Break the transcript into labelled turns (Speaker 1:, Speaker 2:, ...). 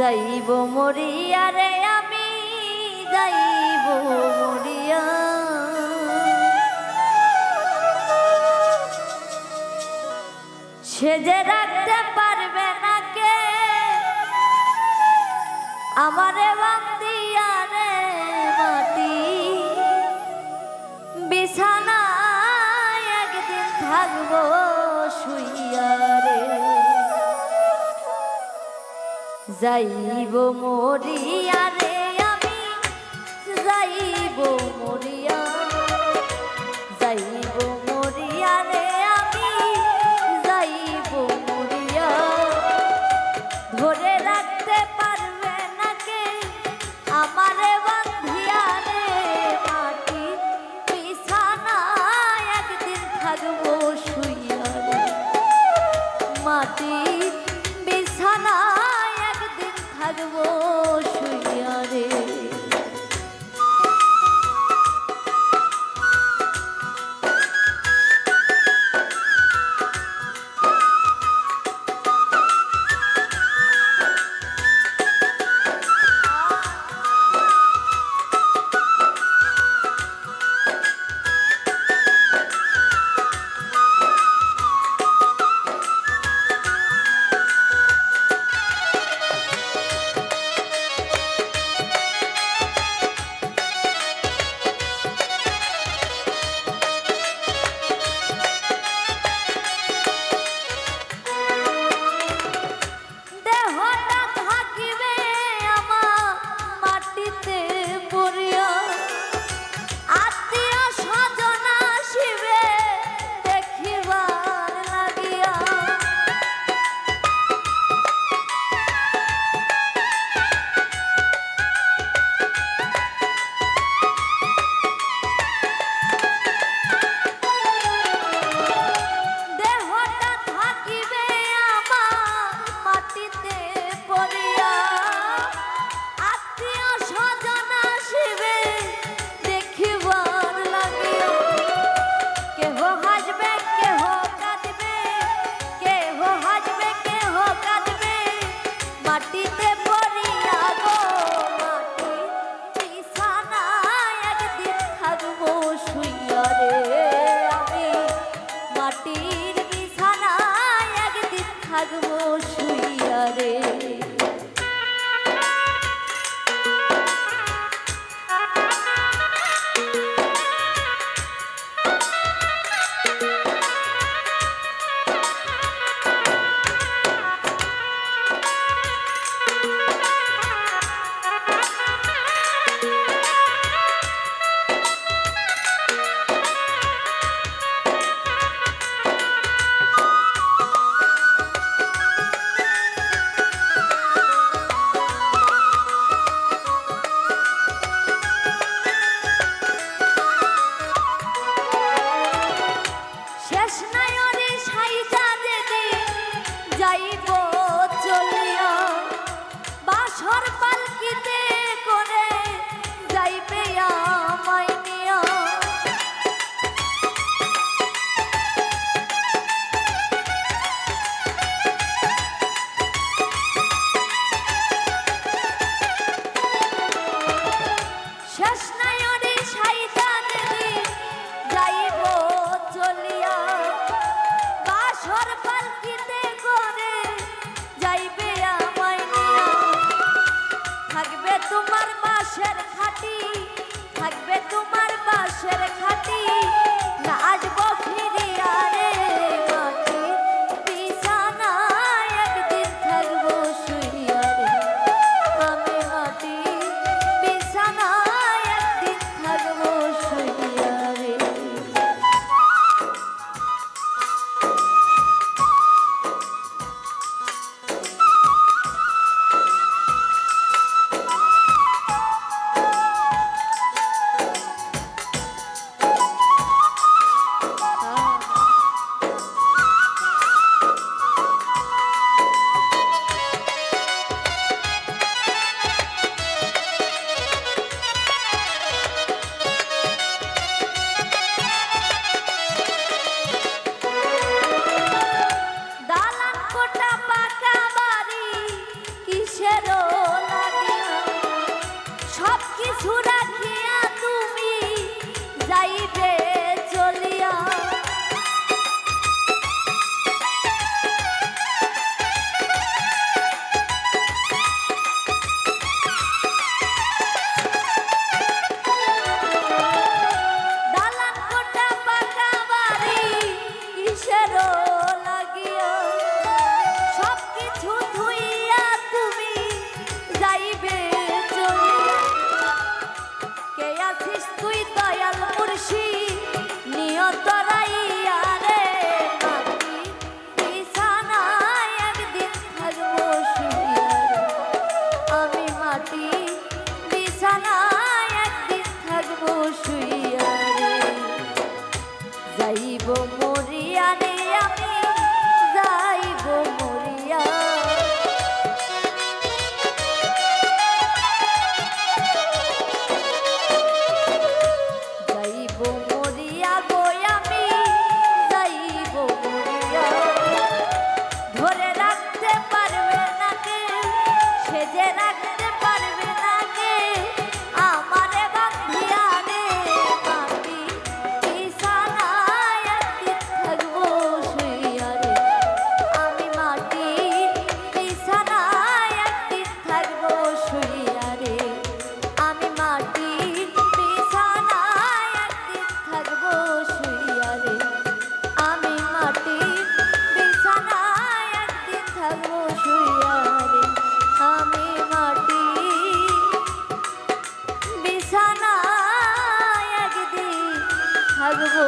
Speaker 1: যাইব মরিয়া রে আমি যাইব মরিয়া সেজে রাখতে পারবে না কে আমারে বান্দিয়া রে মাটি বিছানায় একদিন থাকবো শুইয়া রে যাইব মরিয়া রে আমি যাইব মরিয়া যাইব মরিয়া রে আমি যাইব মরিয়া ধরে রাখতে পারবে না কে আমারে বান্ধিয়া রে মাটি বিছানায় একদিন থাকবো শুইয়া রে মাটি বিছানায় একদিন থাকবো শুইয়া রে থাকবো শুইয়া রে যাইব চলিয়া বাসর পালকিতে করে যাইবে আমায় নিয়া শেষ নয়নে সাইতা দেবী যাইব চলিয়া বাসর পালকিতে করে যাইবে আমায় নিয়া থাকবে তোমার বাসের খাটি থাকবে তোমার বাসের খাটি না আসবো ফিরিয়া রে মাটি বিছানায় একদিন থাকবো শুইয়া রে আমি মাটি বিছানায় একদিন থাকবো শুইয়া রে আছিস তুই দয়াল মুর্শিদ নিয়ত রাইয়া রে মাটি বিছানায় একদিন থাকবো শুইয়া রে আমি মাটি বিছানায় একদিন থাকবো শুইয়া রে যাইব মরিয়া রে আমি যাইব মরিয়া যাইব মরিয়া গো আমি যাইব মরিয়া ধরে রাখতে পারবে না কে সেজে রাখতে পারবে না কে আমারে বাঁধিয়া রে মাটি বিছানায় একদিন থাকবো শুইয়া রে আমি মাটি বিছানায় একদিন থাকবো শুইয়া রে আমি মাটি বিছানায় একদিন থাকবো শুইয়া রে আমি মাটি বিছানায় একদিন থাকবো শুইয়া রে আমি মাটি বিছানায় একদিন থাকবো